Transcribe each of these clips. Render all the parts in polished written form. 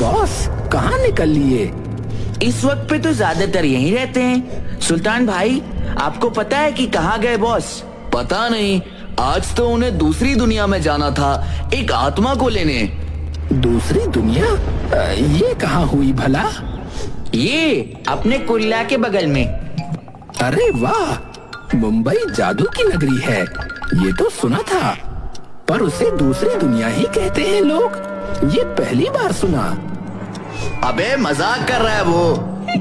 Boss कहाँ निकल लिए? इस वक्त पे तो ज्यादातर यहीं रहते हैं। सुल्तान भाई, आपको पता है कि कहाँ गए बॉस? पता नहीं, आज तो उन्हें दूसरी दुनिया में जाना था, एक आत्मा को लेने। दूसरी दुनिया? ये कहाँ हुई भला? ये अपने कुल्ला के बगल में। अरे वाह, मुंबई जादू की नगरी है, ये तो सुना था, पर उसे दूसरी दुनिया ही कहते हैं लोग। ये पहली बार सुना। अबे मजाक कर रहा है वो।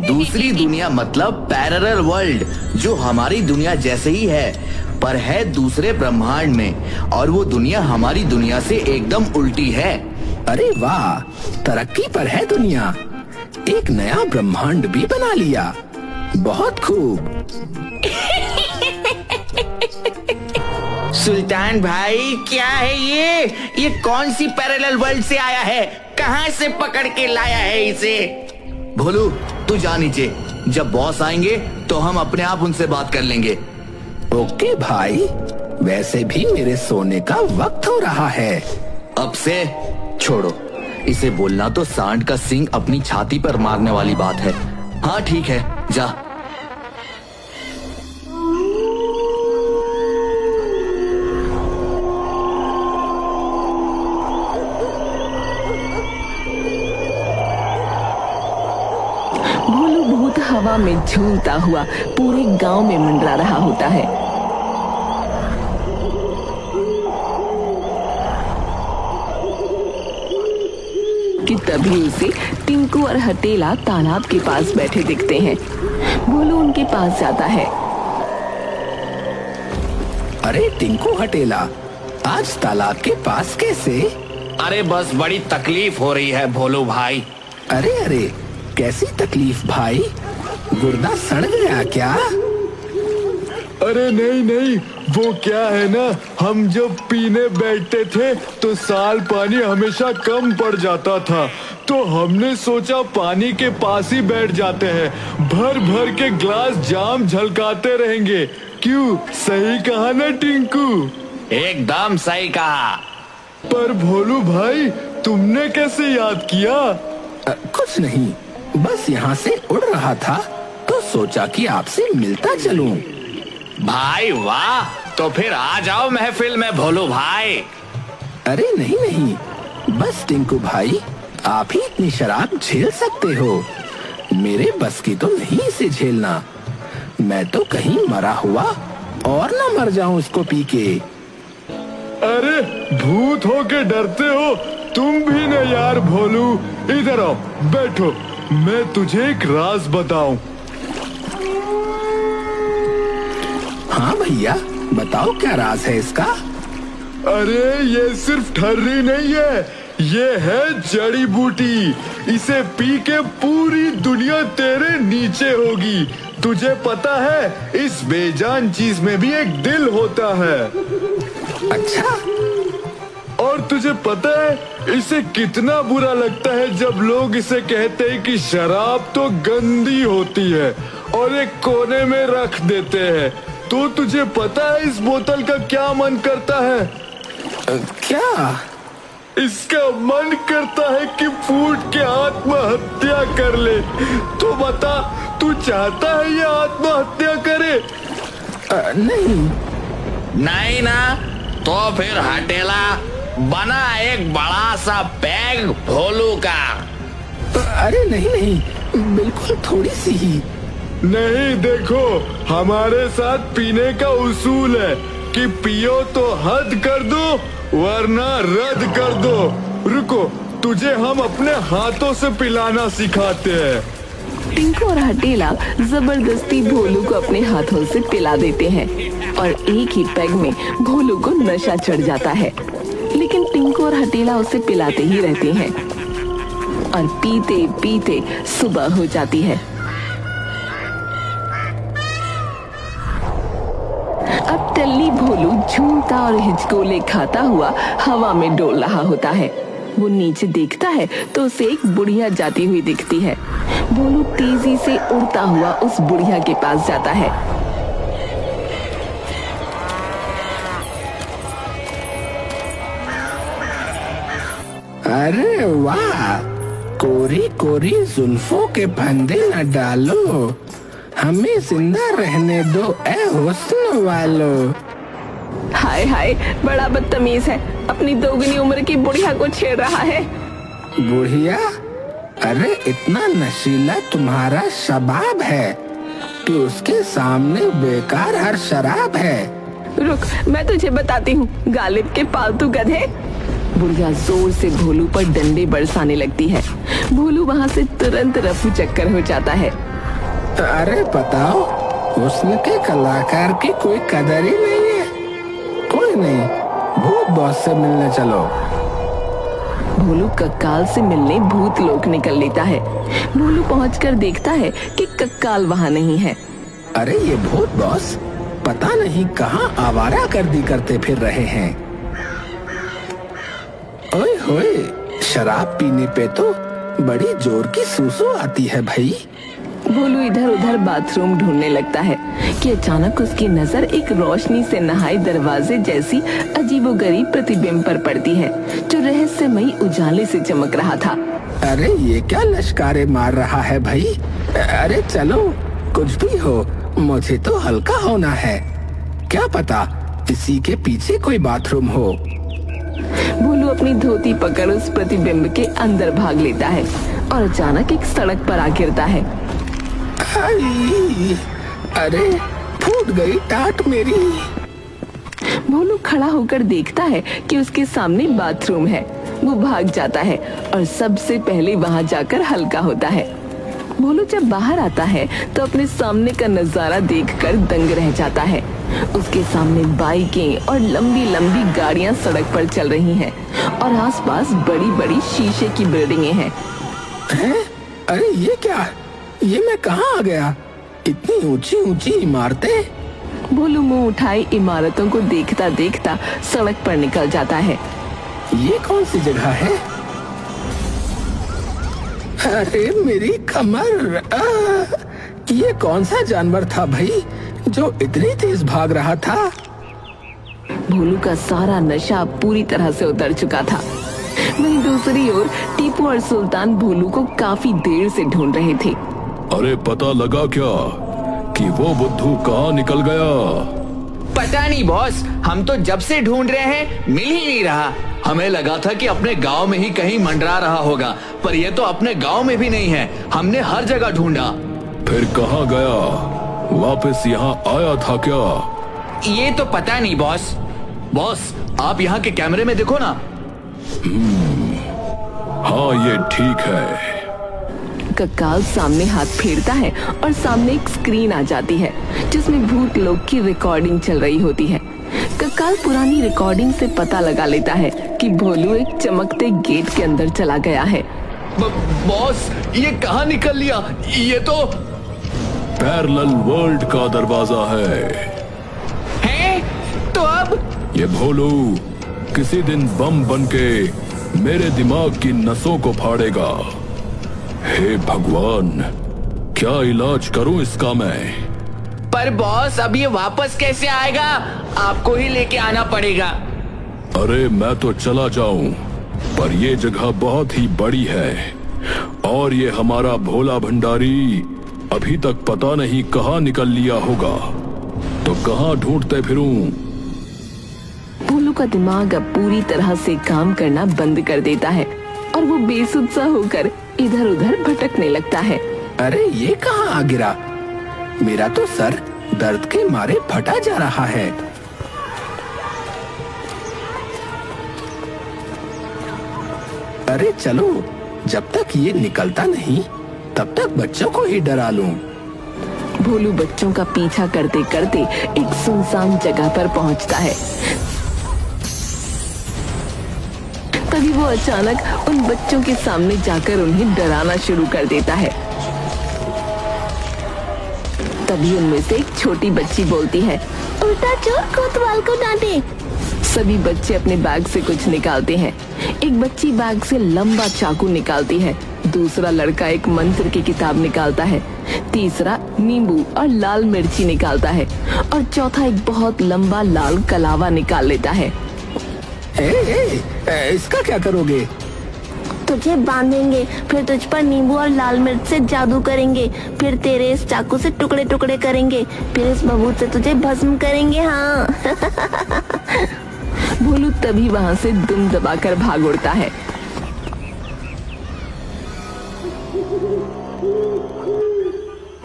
दूसरी दुनिया मतलब पैरेलल वर्ल्ड, जो हमारी दुनिया जैसे ही है, पर है दूसरे ब्रह्मांड में, और वो दुनिया हमारी दुनिया से एकदम उल्टी है। अरे वाह, तरक्की पर है दुनिया, एक नया ब्रह्मांड भी बना लिया। बहुत खूब। सुल्तान भाई, क्या है ये कौन सी पैरेलल वर्ल्ड से आया है? कहाँ से पकड़ के लाया है इसे? भोलू, तू जा नीचे, जब बॉस आएंगे तो हम अपने आप उनसे बात कर लेंगे। ओके भाई, वैसे भी मेरे सोने का वक्त हो रहा है। अब से छोड़ो, इसे बोलना तो सांड का सींग अपनी छाती पर मारने वाली बात है। हाँ ठीक है, जा। भोलू भूत हवा में झूलता हुआ पूरे गांव में मंडरा रहा होता है। कि तभी उसे टिंकू और हटेला तालाब के पास बैठे दिखते हैं। भोलू उनके पास जाता है। अरे टिंकू हटेला, आज तालाब के पास कैसे? अरे बस बड़ी तकलीफ हो रही है भोलू भाई। अरे अरे, कैसी तकलीफ भाई? गुर्दा सड़ गया क्या? अरे नहीं नहीं, वो क्या है ना, हम जब पीने बैठते थे तो साल पानी हमेशा कम पड़ जाता था, तो हमने सोचा पानी के पास ही बैठ जाते हैं, भर भर के ग्लास जाम झलकाते रहेंगे। क्यों, सही कहा ना टिंकू? एकदम सही कहा। पर भोलू भाई, तुमने कैसे याद किया? कुछ नहीं, बस यहाँ से उड़ रहा था तो सोचा कि आपसे मिलता चलूं। भाई वाह, तो फिर आ जाओ महफिल में भोलू भाई। अरे नहीं नहीं, बस टिंकू भाई, आप ही इतनी शराब झेल सकते हो, मेरे बस की तो नहीं इसे झेलना। मैं तो कहीं मरा हुआ और ना मर जाऊं इसको पी के। अरे भूत हो के डरते हो तुम भी न यार भोलू। इधर आओ, बैठो, मैं तुझे एक राज बताऊं। हाँ भैया, बताओ क्या राज है इसका? अरे ये सिर्फ ठर्री नहीं है, ये है जड़ी बूटी। इसे पी के पूरी दुनिया तेरे नीचे होगी। तुझे पता है, इस बेजान चीज में भी एक दिल होता है। अच्छा, और तुझे पता है इसे कितना बुरा लगता है जब लोग इसे कहते हैं कि शराब तो गंदी होती है और एक कोने में रख देते हैं। तो तुझे पता है इस बोतल का क्या मन करता है? क्या? इसका मन करता है कि फूट के आत्महत्या कर ले। तो बता, तू चाहता है ये आत्महत्या करे? नहीं। नहीं ना, तो फिर हटेला, बना एक बड़ा सा बैग भोलू का। अरे नहीं नहीं, बिल्कुल थोड़ी सी ही। नहीं, देखो, हमारे साथ पीने का उसूल है कि पियो तो हद कर दो वरना रद्द कर दो। रुको, तुझे हम अपने हाथों से पिलाना सिखाते हैं। टिंकू और हटेला जबरदस्ती भोलू को अपने हाथों से पिला देते हैं और एक ही पैग में भोलू को नशा चढ़ जाता है। लेकिन टिंकू और हटेला उसे पिलाते ही रहते हैं और पीते पीते सुबह हो जाती है। अब टल्ली भोलू झूमता और हिचकोले खाता हुआ हवा में डोल रहा होता है। वो नीचे देखता है तो उसे एक बुढ़िया जाती हुई दिखती है। भोलू तेजी से उड़ता हुआ उस बुढ़िया के पास जाता है। अरे वाह, कोरी कोरी जुल्फों के फंदे न डालो, हमें जिंदा रहने दो ए हुस्न वालो। हाय हाय, बड़ा बदतमीज है, अपनी दोगुनी उम्र की बुढ़िया को छेड़ रहा है। बुढ़िया? अरे इतना नशीला तुम्हारा शबाब है कि उसके सामने बेकार हर शराब है। रुक, मैं तुझे बताती हूँ, गालिब के पालतू गधे। बुढ़िया जोर से भोलू पर डंडे बरसाने लगती है। भोलू वहाँ से तुरंत रफू चक्कर हो जाता है। अरे बताओ, हुस्न के कलाकार की कोई कदर ही नहीं है। कोई नहीं, भूत बॉस से मिलने चलो। भोलू कक्काल से मिलने भूत लोक निकल लेता है। भोलू पहुंचकर देखता है कि कक्काल वहाँ नहीं है। अरे ये भूत बॉस पता नहीं कहाँ आवारा गर्दी करते फिर रहे हैं। ओए होए, शराब पीने पे तो बड़ी जोर की सूसू आती है भाई। भोलू इधर उधर बाथरूम ढूंढने लगता है कि अचानक उसकी नजर एक रोशनी से नहाए दरवाजे जैसी अजीबोगरीब प्रतिबिंब पर पड़ती है, जो रहस्यमयी उजाले से चमक रहा था। अरे ये क्या लश्कारे मार रहा है भाई? अरे चलो, कुछ भी हो, मुझे तो हल्का होना है। क्या पता इसी के पीछे कोई बाथरूम हो। भोलू अपनी धोती पकड़ उस प्रतिबिंब के अंदर भाग लेता है और अचानक एक सड़क पर आ गिरता है। अरे फूट गई टाट मेरी। भोलू खड़ा होकर देखता है कि उसके सामने बाथरूम है। वो भाग जाता है और सबसे पहले वहां जाकर हल्का होता है। भोलू जब बाहर आता है तो अपने सामने का नजारा देखकर दंग रह जाता है। उसके सामने बाइकें और लंबी लंबी गाड़ियां सड़क पर चल रही हैं और आसपास बड़ी बड़ी शीशे की बिल्डिंगें हैं। अरे ये क्या? ये मैं कहाँ आ गया? इतनी ऊंची ऊंची इमारतें। भोलू मुंह उठाए इमारतों को देखता देखता सड़क पर निकल जाता है। ये कौन सी जगह है? अरे मेरी कमर! ये कौन सा जानवर था भाई जो इतनी तेज भाग रहा था? भोलू का सारा नशा पूरी तरह से उतर चुका था। वहीं दूसरी ओर टीपू और सुल्तान भोलू को काफी देर से ढूंढ रहे थे। अरे पता लगा क्या कि वो बुद्धू कहाँ निकल गया? पता नहीं बॉस, हम तो जब से ढूंढ रहे हैं मिल ही नहीं रहा। हमें लगा था कि अपने गांव में ही कहीं मंडरा रहा होगा, पर ये तो अपने गांव में भी नहीं है। हमने हर जगह ढूंढा। फिर कहाँ गया? वापस यहाँ आया था क्या? ये तो पता नहीं बॉस। बॉस, आप यहाँ के कैमरे में देखो ना। हाँ ये ठीक है। कक्काल सामने हाथ फेरता है और सामने एक स्क्रीन आ जाती है जिसमें भूत लोग की रिकॉर्डिंग चल रही होती है। कक्काल पुरानी रिकॉर्डिंग से पता लगा लेता है कि भोलू एक चमकते गेट के अंदर चला गया है। बॉस, ये कहाँ निकल लिया? ये तो पैरेलल वर्ल्ड का दरवाजा है। तो अब ये भोलू किसी दिन बम बनके मेरे दिमाग की नसों को फाड़ेगा। हे भगवान, क्या इलाज करूं इसका मैं? पर बॉस, अब ये वापस कैसे आएगा? आपको ही लेके आना पड़ेगा। अरे मैं तो चला जाऊं, पर ये जगह बहुत ही बड़ी है और ये हमारा भोला भंडारी अभी तक पता नहीं कहाँ निकल लिया होगा। तो कहाँ ढूंढते फिरूं? भोलू का दिमाग अब पूरी तरह से काम करना बंद कर देता है और वो बेसुध सा होकर इधर उधर भटकने लगता है। अरे ये कहाँ आ गिरा? मेरा तो सर दर्द के मारे फटा जा रहा है। अरे चलो, जब तक ये निकलता नहीं तब तक बच्चों को ही डरा लूं। भोलू बच्चों का पीछा करते करते एक सुनसान जगह पर पहुंचता है। तभी वो अचानक उन बच्चों के सामने जाकर उन्हें डराना शुरू कर देता है। तभी उनमें से एक छोटी बच्ची बोलती है, उल्टा चोर कोतवाल को डांटे। सभी बच्चे अपने बैग से कुछ निकालते हैं। एक बच्ची बैग से लंबा चाकू निकालती है, दूसरा लड़का एक मंत्र की किताब निकालता है, तीसरा नींबू और लाल मिर्ची निकालता है और चौथा एक बहुत लंबा लाल कलावा निकाल लेता है। इसका क्या करोगे? तुझे बांधेंगे, फिर तुझ पर नींबू और लाल मिर्च से जादू करेंगे, फिर तेरे इस चाकू से टुकड़े टुकड़े करेंगे, फिर इस बबूत से तुझे भस्म करेंगे। हाँ। भोलू तभी वहाँ से दुम दबाकर भाग उड़ता है।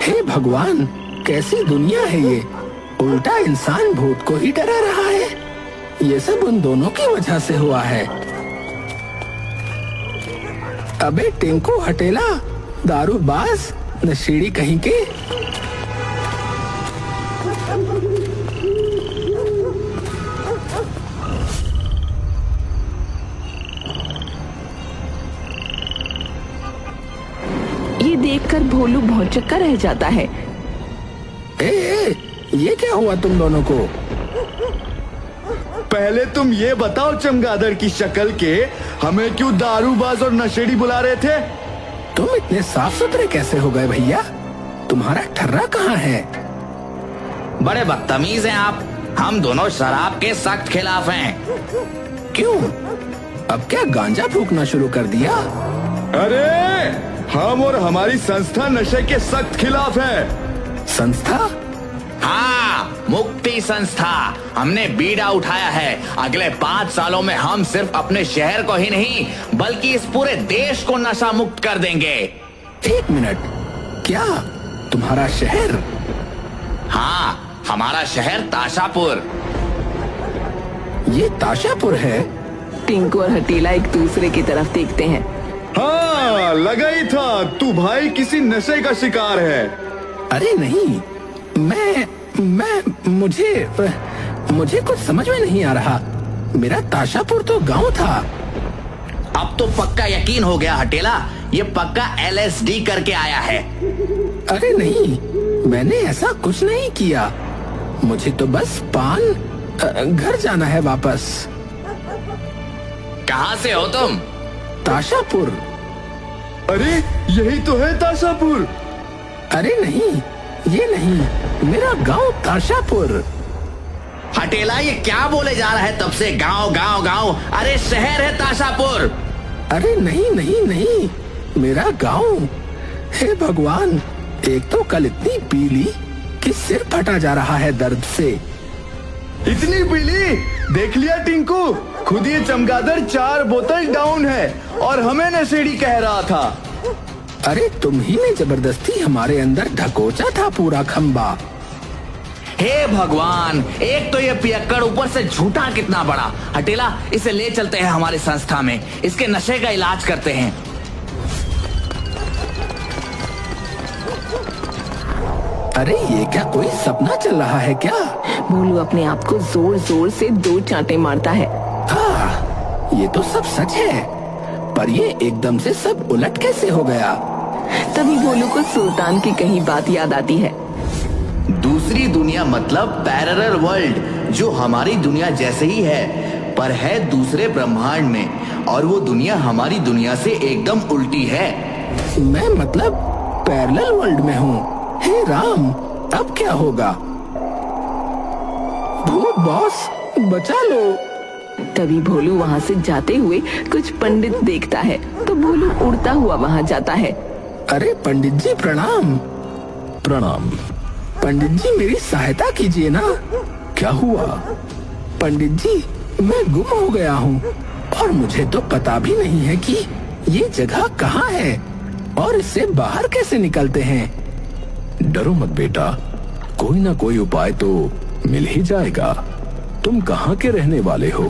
हे भगवान, कैसी दुनिया है ये। उल्टा इंसान भूत को ही डरा रहा है। ये सब उन दोनों की वजह से हुआ है। अबे टिंकू हटेला, दारूबाज, नशेड़ी कहीं के। ये देखकर भोलू भौंचक्का रह जाता है। ए, ये क्या हुआ तुम दोनों को? पहले तुम ये बताओ चमगादड़ की शक्ल के, हमें क्यों दारूबाज और नशेड़ी बुला रहे थे? तुम इतने साफ सुथरे कैसे हो गए भैया? तुम्हारा ठर्रा कहाँ है? बड़े बदतमीज हैं आप। हम दोनों शराब के सख्त खिलाफ हैं। क्यों? अब क्या गांजा फूकना शुरू कर दिया? अरे हम और हमारी संस्था नशे के सख्त खिलाफ है। संस्था? हाँ, मुक्ति संस्था। हमने बीड़ा उठाया है। अगले 5 सालों में हम सिर्फ अपने शहर को ही नहीं बल्कि इस पूरे देश को नशा मुक्त कर देंगे। 1 मिनट, क्या तुम्हारा शहर? हाँ, हमारा शहर ताशापुर। ये ताशापुर है? टिंकू और हटीला एक दूसरे की तरफ देखते हैं। हाँ, लगा ही था तू भाई किसी नशे का शिकार है। अरे नहीं, मुझे कुछ समझ में नहीं आ रहा। मेरा ताशापुर तो गांव था। अब तो पक्का यकीन हो गया हटेला, ये पक्का LSD करके आया है। अरे नहीं, मैंने ऐसा कुछ नहीं किया। मुझे तो बस घर जाना है वापस। कहाँ से हो तुम? ताशापुर। अरे यही तो है ताशापुर। अरे नहीं, ये नहीं, मेरा गांव ताशापुर। हटेला, ये क्या बोले जा रहा है तब से? गांव गांव गांव, अरे शहर है ताशापुर। अरे नहीं नहीं नहीं, मेरा गांव। हे भगवान, एक तो कल इतनी पीली कि सिर फटा जा रहा है दर्द से। इतनी पीली? देख लिया टिंकू, खुद ये चमगादड़ 4 बोतल डाउन है और हमें नशेड़ी कह रहा था। अरे तुम ही ने जबरदस्ती हमारे अंदर ढकोचा था पूरा खंबा। हे भगवान, एक तो ये पियक्कड़, ऊपर से झूठा कितना बड़ा। हटेला, इसे ले चलते हैं हमारी संस्था में, इसके नशे का इलाज करते हैं। अरे ये क्या कोई सपना चल रहा है क्या? भोलू अपने आप को जोर जोर से 2 चांटे मारता है। हाँ, ये तो सब सच है, पर ये एकदम से सब उलट कैसे हो गया? तभी भोलू को सुल्तान की कही बात याद आती है। दूसरी दुनिया मतलब पैरेलल वर्ल्ड, जो हमारी दुनिया जैसे ही है पर है दूसरे ब्रह्मांड में, और वो दुनिया हमारी दुनिया से एकदम उल्टी है। मैं मतलब पैरेलल वर्ल्ड में हूँ। हे राम, अब क्या होगा? भूत बॉस, बचा लो। तभी भोलू वहाँ से जाते हुए कुछ पंडित देखता है तो भोलू उड़ता हुआ वहाँ जाता है। अरे पंडित जी प्रणाम। प्रणाम। पंडित जी मेरी सहायता कीजिए ना। क्या हुआ? पंडित जी, मैं गुम हो गया हूँ और मुझे तो पता भी नहीं है कि ये जगह कहाँ है और इससे बाहर कैसे निकलते हैं। डरो मत बेटा, कोई ना कोई उपाय तो मिल ही जाएगा। तुम कहाँ के रहने वाले हो?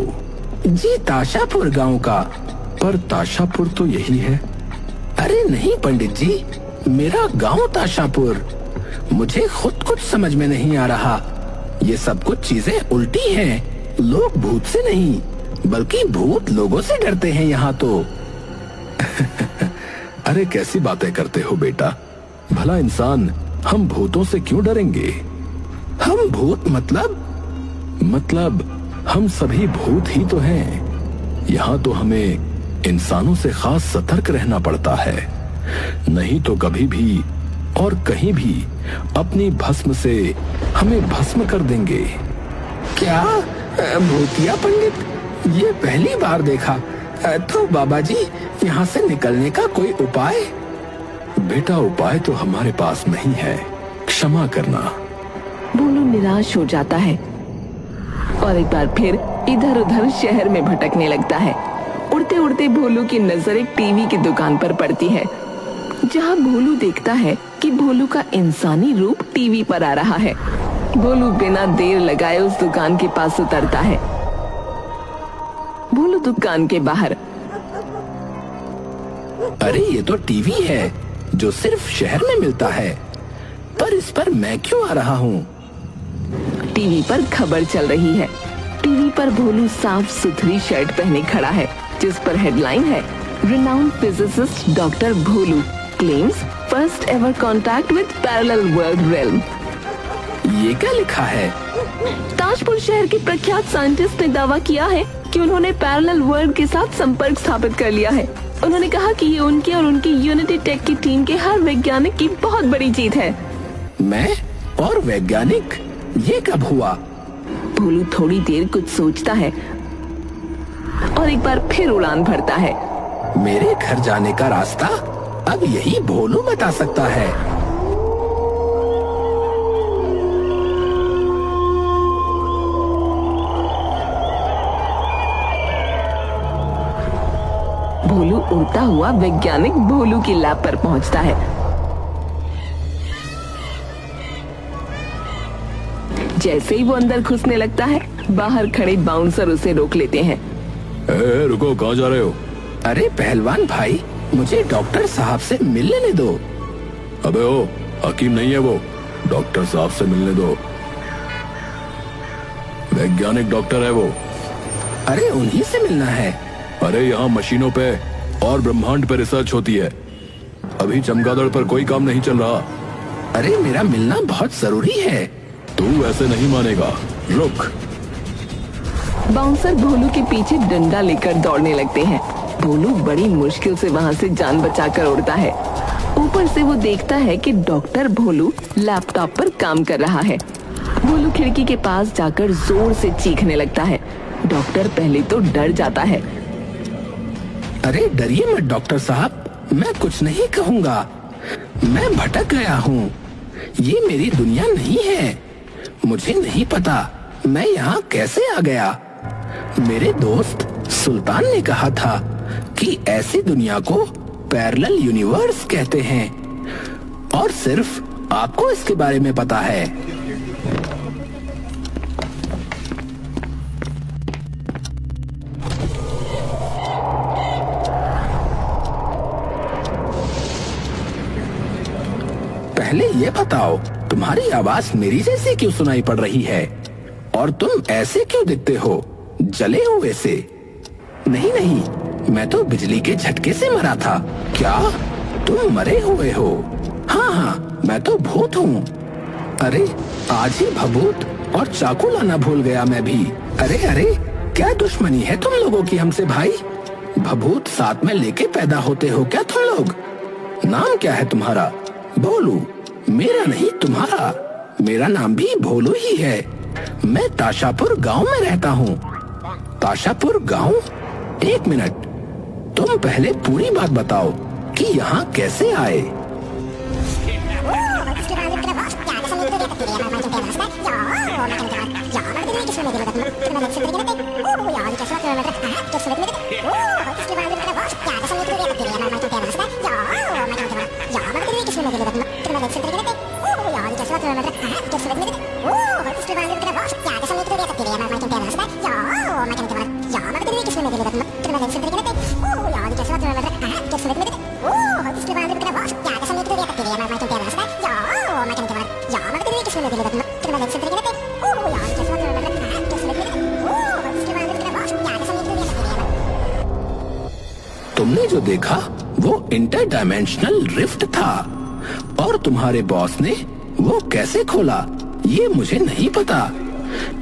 जी ताशापुर गांव का। पर ताशापुर तो यही है। अरे नहीं पंडित जी, मेरा गांव ताशापुर। मुझे खुद कुछ समझ में नहीं आ रहा। ये सब कुछ चीजें उल्टी हैं। लोग भूत से नहीं बल्कि भूत लोगों से डरते हैं यहाँ तो। अरे कैसी बातें करते हो बेटा, भला इंसान हम भूतों से क्यों डरेंगे? हम भूत मतलब हम सभी भूत ही तो हैं। यहाँ तो हमें इंसानों से खास सतर्क रहना पड़ता है, नहीं तो कभी भी और कहीं भी अपनी भस्म से हमें भस्म कर देंगे। क्या? भूतिया पंडित? ये पहली बार देखा। तो बाबा जी यहाँ से निकलने का कोई उपाय? बेटा उपाय तो हमारे पास नहीं है, क्षमा करना। भोलू निराश हो जाता है और एक बार फिर इधर उधर शहर में भटकने लगता है। उड़ते उड़ते भोलू की नजर एक टीवी की दुकान पर पड़ती है, जहां भोलू देखता है कि भोलू का इंसानी रूप टीवी पर आ रहा है। भोलू बिना देर लगाए उस दुकान के पास उतरता है। भोलू दुकान के बाहर। अरे ये तो टीवी है जो सिर्फ शहर में मिलता है, पर इस पर मैं क्यों आ रहा हूँ? टीवी पर खबर चल रही है। टीवी पर भोलू साफ सुथरी शर्ट पहने खड़ा है, जिस पर हेडलाइन है, renowned physicist doctor Bholu claims first ever contact with parallel world realm. ये क्या लिखा है? ताजपुर शहर के प्रख्यात साइंटिस्ट ने दावा किया है कि उन्होंने पैरेलल वर्ल्ड के साथ संपर्क स्थापित कर लिया है। उन्होंने कहा कि ये उनके और उनकी यूनिटी टेक की टीम के हर वैज्ञानिक की बहुत बड़ी जीत है। मैं और वैज्ञानिक, ये कब हुआ? भोलू थोड़ी देर कुछ सोचता है और एक बार फिर उड़ान भरता है। मेरे घर जाने का रास्ता अब यही भोलू बता सकता है। भोलू उड़ता हुआ वैज्ञानिक भोलू की लैब पर पहुंचता है। जैसे ही वो अंदर घुसने लगता है, बाहर खड़े बाउंसर उसे रोक लेते हैं। रुको, कहाँ जा रहे हो? अरे पहलवान भाई, मुझे डॉक्टर साहब से मिल लेने दो। अबे ओ, हकीम नहीं है वो, डॉक्टर साहब से मिलने दो। वैज्ञानिक डॉक्टर है वो। अरे उन्हीं से मिलना है। अरे यहाँ मशीनों पे और ब्रह्मांड पे रिसर्च होती है, अभी चमगादड़ पर कोई काम नहीं चल रहा। अरे मेरा मिलना बहुत जरूरी है। तू ऐसे नहीं मानेगा, रुक। बाउंसर भोलू के पीछे डंडा लेकर दौड़ने लगते हैं। भोलू बड़ी मुश्किल से वहाँ से जान बचाकर उड़ता है। ऊपर से वो देखता है कि डॉक्टर भोलू लैपटॉप पर काम कर रहा है। भोलू खिड़की के पास जाकर जोर से चीखने लगता है। डॉक्टर पहले तो डर जाता है। अरे डरिए मत डॉक्टर साहब, मैं कुछ नहीं कहूँगा। मैं भटक गया हूँ, ये मेरी दुनिया नहीं है। मुझे नहीं पता मैं यहाँ कैसे आ गया। मेरे दोस्त सुल्तान ने कहा था कि ऐसी दुनिया को पैरेलल यूनिवर्स कहते हैं, और सिर्फ आपको इसके बारे में पता है। पहले ये बताओ, तुम्हारी आवाज मेरी जैसी क्यों सुनाई पड़ रही है? और तुम ऐसे क्यों दिखते हो, जले हुए से? नहीं नहीं, मैं तो बिजली के झटके से मरा था। क्या तुम मरे हुए हो? हाँ हाँ, मैं तो भूत हूँ। अरे आज ही भभूत और चाकू लाना भूल गया मैं भी। अरे अरे, क्या दुश्मनी है तुम लोगों की हमसे भाई? भभूत साथ में लेके पैदा होते हो क्या तुम लोग? नाम क्या है तुम्हारा? भोलू। मेरा नहीं, तुम्हारा। मेरा नाम भी भोलू ही है। मैं ताशापुर गांव में रहता हूँ। ताशापुर गांव? एक मिनट, तुम पहले पूरी बात बताओ कि यहाँ कैसे आए? तुमने जो देखा वो इंटर डायमेंशनल रिफ्ट था, और तुम्हारे बॉस ने वो कैसे खोला ये मुझे नहीं पता,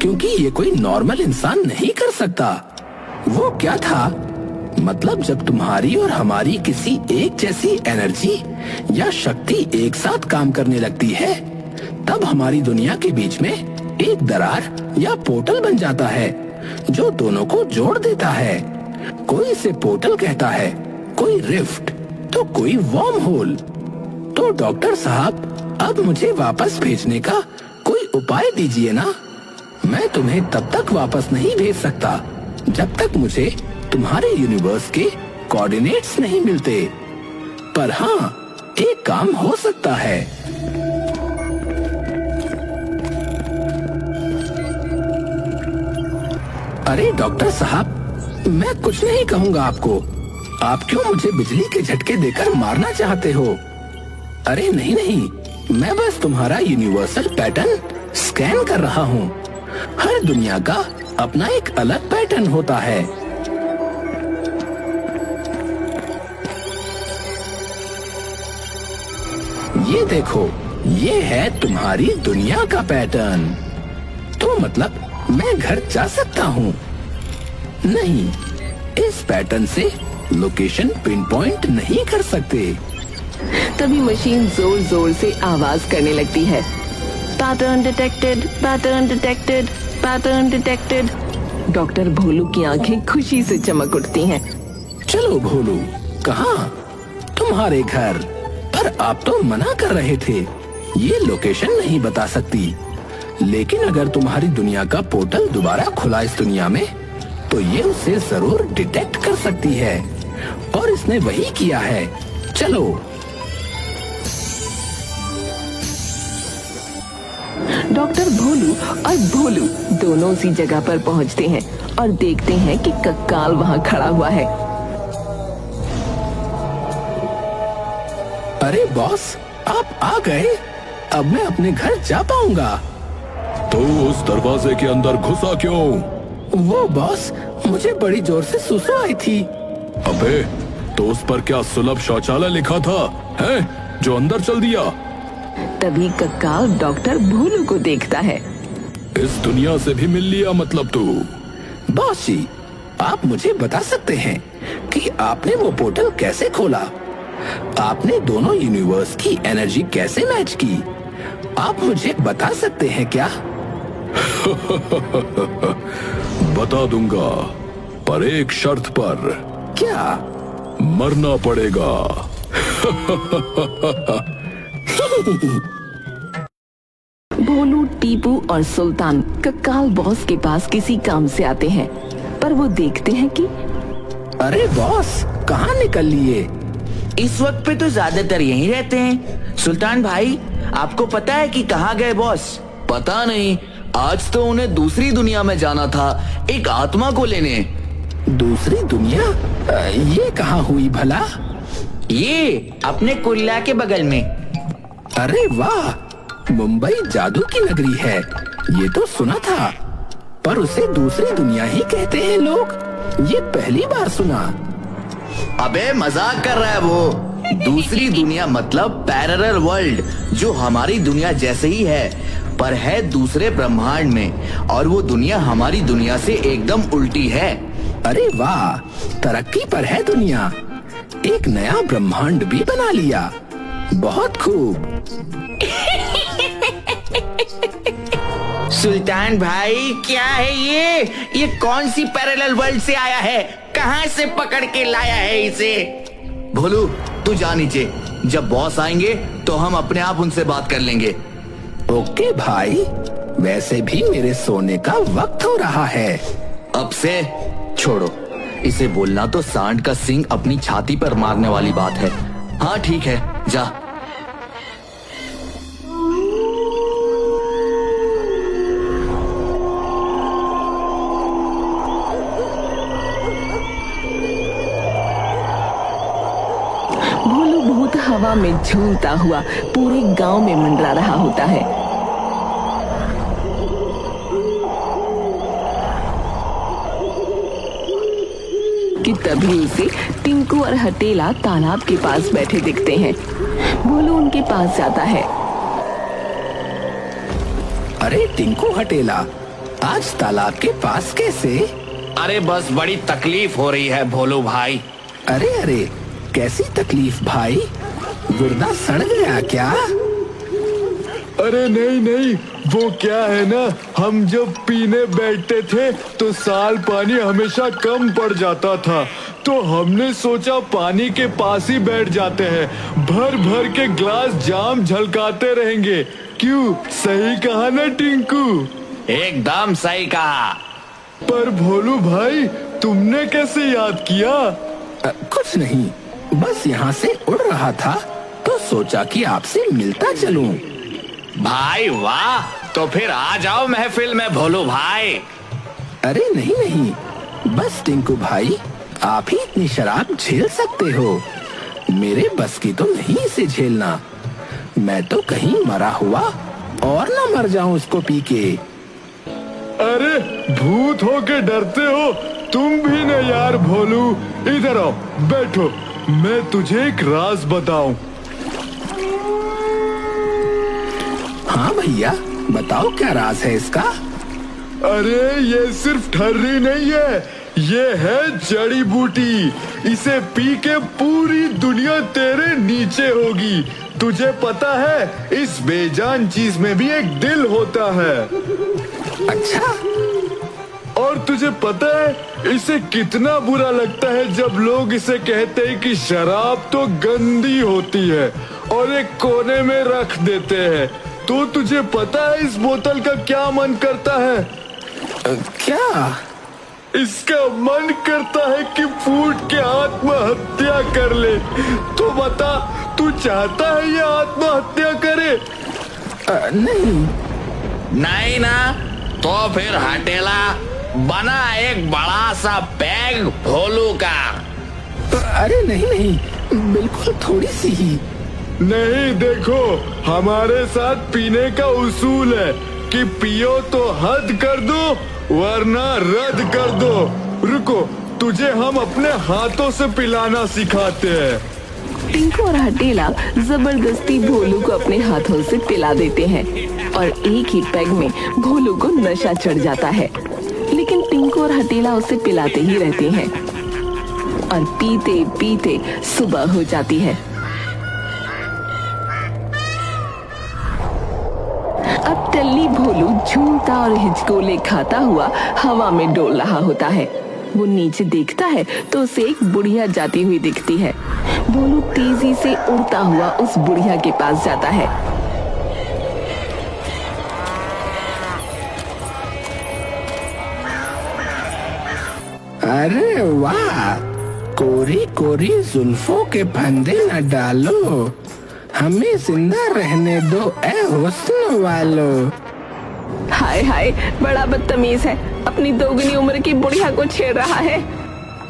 क्योंकि ये कोई नॉर्मल इंसान नहीं कर सकता। वो क्या था? मतलब जब तुम्हारी और हमारी किसी एक जैसी एनर्जी या शक्ति एक साथ काम करने लगती है, तब हमारी दुनिया के बीच में एक दरार या पोर्टल बन जाता है जो दोनों को जोड़ देता है। कोई इसे पोर्टल कहता है, कोई रिफ्ट, तो कोई वर्म होल। तो डॉक्टर साहब, अब मुझे वापस भेजने का कोई उपाय दीजिए ना। मैं तुम्हें तब तक वापस नहीं भेज सकता जब तक मुझे तुम्हारे यूनिवर्स के कोऑर्डिनेट्स नहीं मिलते। पर हाँ, एक काम हो सकता है। अरे डॉक्टर साहब, मैं कुछ नहीं कहूँगा आपको। आप क्यों मुझे बिजली के झटके देकर मारना चाहते हो? अरे नहीं नहीं, मैं बस तुम्हारा यूनिवर्सल पैटर्न स्कैन कर रहा हूँ। हर दुनिया का अपना एक अलग पैटर्न होता है। ये देखो, ये है तुम्हारी दुनिया का पैटर्न। तो मतलब मैं घर जा सकता हूँ? नहीं, इस पैटर्न से लोकेशन पिन पॉइंट नहीं कर सकते। तभी मशीन जोर जोर से आवाज करने लगती है। Pattern detected, pattern detected, pattern detected. Doctor Bholu की आंखें खुशी से चमक उठती हैं। चलो भोलू, कहाँ? तुम्हारे घर। पर आप तो मना कर रहे थे, ये लोकेशन नहीं बता सकती। लेकिन अगर तुम्हारी दुनिया का पोर्टल दोबारा खुला इस दुनिया में, तो ये उसे जरूर डिटेक्ट कर सकती है। और इसने वही किया है। चलो। डॉक्टर भोलू और भोलू दोनों उसी जगह पर पहुंचते हैं और देखते हैं कि कक्काल वहां खड़ा हुआ है। अरे बॉस, आप आ गए। अब मैं अपने घर जा पाऊंगा। तो उस दरवाजे के अंदर घुसा क्यों? वो बॉस, मुझे बड़ी जोर से सुसु आई थी। अबे, तो उस पर क्या सुलभ शौचालय लिखा था, है, जो अंदर चल दिया? तभी कक्काल डॉक्टर भोलू को देखता है। इस दुनिया से भी मिल लिया मतलब तू? बॉस जी, आप मुझे बता सकते हैं कि आपने वो पोर्टल कैसे खोला? आपने दोनों यूनिवर्स की एनर्जी कैसे मैच की? आप मुझे बता सकते हैं क्या? बता दूंगा, पर एक शर्त पर। क्या? मरना पड़ेगा। भोलू, टीपू और सुल्तान कक्काल बॉस के पास किसी काम से आते हैं, पर वो देखते हैं कि अरे बॉस, कहाँ निकल लिए? इस वक्त पे तो ज्यादातर यहीं रहते हैं। सुल्तान भाई, आपको पता है कि कहाँ गए बॉस? पता नहीं, आज तो उन्हें दूसरी दुनिया में जाना था, एक आत्मा को लेने। दूसरी दुनिया? ये कहाँ हुई भला? ये अपने कुल्ला के बगल में। अरे वाह, मुंबई जादू की नगरी है, ये तो सुना था। पर उसे दूसरी दुनिया ही कहते हैं लोग, ये पहली बार सुना। अबे मजाक कर रहा है वो। दूसरी दुनिया मतलब पैरेलल वर्ल्ड, जो हमारी दुनिया जैसे ही है, पर है दूसरे ब्रह्मांड में। और वो दुनिया हमारी दुनिया से एकदम उल्टी है। अरे वाह, तरक्की पर है दुनिया। एक नया ब्रह्मांड भी बना लिया। बहुत खूब। सुल्तान भाई, क्या है ये कौन सी पैरेलल वर्ल्ड से आया है? कहाँ से पकड़ के लाया है इसे? भोलू, तू जा नीचे। जब बॉस आएंगे तो हम अपने आप उनसे बात कर लेंगे। ओके भाई, वैसे भी मेरे सोने का वक्त हो रहा है। अब से छोड़ो, इसे बोलना तो सांड का सींग अपनी छाती पर मारने वाली बात है। हाँ ठीक है, जा। भोलू बहुत हवा में झूलता हुआ पूरे गांव में मंडरा रहा होता है। कि तभी उसे टिंकू और हटेला तालाब के पास बैठे दिखते हैं। भोलू उनके पास जाता है। अरे टिंकू हटेला, आज तालाब के पास कैसे? अरे बस बड़ी तकलीफ हो रही है भोलू भाई। अरे अरे, कैसी तकलीफ भाई? गुर्दा सड़ गया क्या? अरे नहीं नहीं, वो क्या है ना, हम जब पीने बैठते थे तो साल पानी हमेशा कम पड़ जाता था, तो हमने सोचा पानी के पास ही बैठ जाते हैं, भर भर के ग्लास जाम झलकाते रहेंगे। क्यों, सही कहा ना टिंकू? एकदम सही कहा। पर भोलू भाई, तुमने कैसे याद किया? कुछ नहीं, बस यहाँ से उड़ रहा था तो सोचा कि आपसे मिलता चलूं। भाई वाह, तो फिर आ जाओ महफिल में भोलू भाई। अरे नहीं नहीं, बस टिंकू भाई, आप ही इतनी शराब झेल सकते हो, मेरे बस की तो नहीं इसे झेलना। मैं तो कहीं मरा हुआ और ना मर जाऊं इसको पी के। अरे भूत हो के डरते हो तुम भी न यार भोलू। इधर आओ, बैठो, मैं तुझे एक राज बताऊं। हाँ भैया, बताओ क्या राज है इसका? अरे ये सिर्फ ठर्री नहीं है, ये है जड़ी बूटी। इसे पी के पूरी दुनिया तेरे नीचे होगी। तुझे पता है, इस बेजान चीज में भी एक दिल होता है। अच्छा, और तुझे पता है इसे कितना बुरा लगता है जब लोग इसे कहते हैं कि शराब तो गंदी होती है और एक कोने में रख देते हैं। तो तुझे पता है इस बोतल का क्या मन करता है? क्या? इसका मन करता है कि फूट के आत्महत्या कर ले। तो बता, तू चाहता है ये आत्महत्या करे? नहीं। नहीं ना, तो फिर हटेला, बना एक बड़ा सा पैग भोलू का। अरे नहीं नहीं, बिल्कुल थोड़ी सी ही। नहीं, देखो, हमारे साथ पीने का उसूल है कि पियो तो हद कर दो वरना रद्द कर दो। रुको, तुझे हम अपने हाथों से पिलाना सिखाते हैं। टिंकू और हटेला जबरदस्ती भोलू को अपने हाथों से पिला देते हैं और एक ही पैग में भोलू को नशा चढ़ जाता है। लेकिन टिंकू और हटेला उसे पिलाते ही रहते हैं और पीते पीते सुबह हो जाती है। अब टल्ली भोलू झूमता और हिचकोले खाता हुआ हवा में डोल रहा होता है। वो नीचे देखता है तो उसे एक बुढ़िया जाती हुई दिखती है। भोलू तेजी से उड़ता हुआ उस बुढ़िया के पास जाता है। अरे वाह, कोरी कोरी जुल्फों के फंदे न डालो, हमें जिंदा रहने दो ए हुस्न वालो। हाय हाय, बड़ा बदतमीज है, अपनी दोगुनी उम्र की बुढ़िया को छेड़ रहा है।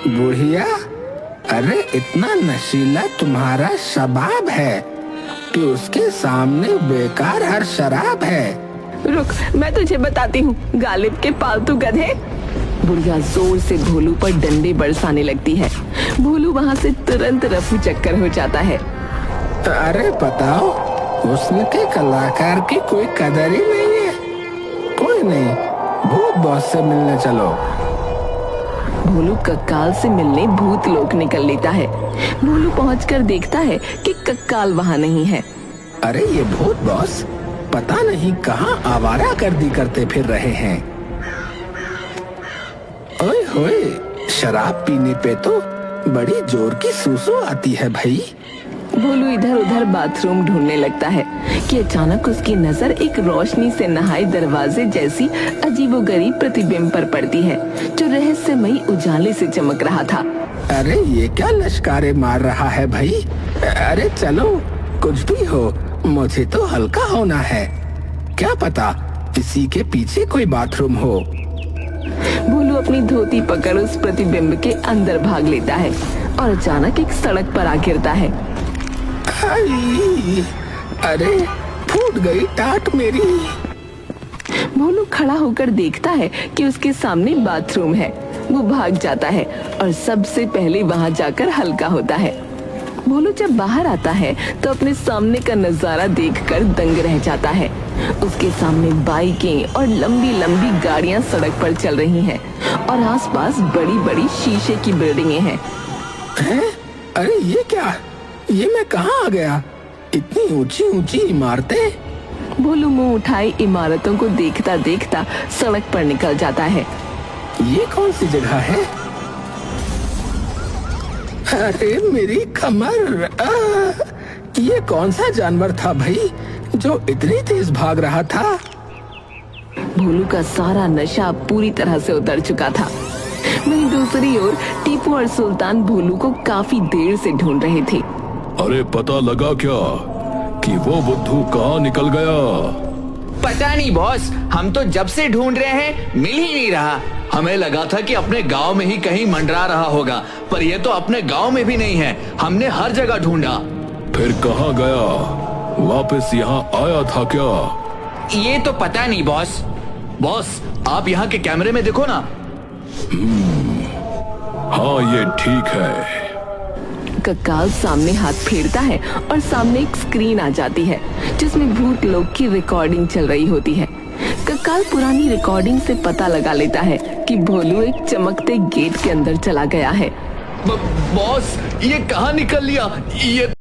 बुढ़िया? अरे इतना नशीला तुम्हारा शबाब है कि उसके सामने बेकार हर शराब है। रुक, मैं तुझे बताती हूँ, गालिब के पालतू गधे। बुढ़िया जोर से भोलू पर डंडे बरसाने लगती है। भोलू वहाँ से तुरंत रफू चक्कर हो जाता है। अरे बताओ, हुस्न के कलाकार की कोई कदर ही नहीं है। कोई नहीं, भूत बॉस से मिलने चलो। भोलू कक्काल से मिलने भूत लोक निकल लेता है। भोलू पहुंचकर देखता है कि कक्काल वहाँ नहीं है। अरे ये भूत बॉस पता नहीं कहाँ आवारा गर्दी करते फिर रहे हैं। ओए होए, शराब पीने पे तो बड़ी जोर की सूसू आती है भाई। भोलू इधर उधर बाथरूम ढूंढने लगता है कि अचानक उसकी नजर एक रोशनी से नहाए दरवाजे जैसी अजीबोगरीब प्रतिबिंब पर पड़ती है, जो रहस्यमयी उजाले से चमक रहा था। अरे ये क्या लश्कारे मार रहा है भाई? अरे चलो, कुछ भी हो, मुझे तो हल्का होना है। क्या पता इसी के पीछे कोई बाथरूम हो। भोलू अपनी धोती पकड़ उस प्रतिबिंब के अंदर भाग लेता है और अचानक एक सड़क पर आ गिरता है। अरे फूट गई टाट मेरी। भोलू खड़ा होकर देखता है कि उसके सामने बाथरूम है। वो भाग जाता है और सबसे पहले वहां जाकर हल्का होता है। भोलू जब बाहर आता है तो अपने सामने का नजारा देखकर दंग रह जाता है। उसके सामने बाइकें और लंबी लंबी गाड़ियां सड़क पर चल रही हैं और आसपास बड़ी बड़ी शीशे की बिल्डिंगें हैं। अरे ये क्या? ये मैं कहाँ आ गया? इतनी ऊंची ऊंची इमारतें, भोलू मुंह उठाए इमारतों को देखता देखता सड़क पर निकल जाता है। ये कौन सी जगह है? अरे मेरी कमर! ये कौन सा जानवर था भाई जो इतनी तेज भाग रहा था? भोलू का सारा नशा पूरी तरह से उतर चुका था। वहीं दूसरी ओर टीपू और सुल्तान भोलू को काफी देर से ढूंढ रहे थे। अरे पता लगा क्या कि वो बुद्धू कहाँ निकल गया? पता नहीं बॉस, हम तो जब से ढूंढ रहे हैं मिल ही नहीं रहा। हमें लगा था कि अपने गांव में ही कहीं मंडरा रहा होगा, पर ये तो अपने गांव में भी नहीं है। हमने हर जगह ढूंढा। फिर कहाँ गया? वापस यहाँ आया था क्या? ये तो पता नहीं बॉस। बॉस, आप यहाँ के कैमरे में देखो ना। हाँ ये ठीक है। कक्काल सामने हाथ फेरता है और सामने एक स्क्रीन आ जाती है जिसमें भूत लोग की रिकॉर्डिंग चल रही होती है। कक्काल पुरानी रिकॉर्डिंग से पता लगा लेता है कि भोलू एक चमकते गेट के अंदर चला गया है। बॉस, ये कहाँ निकल लिया? ये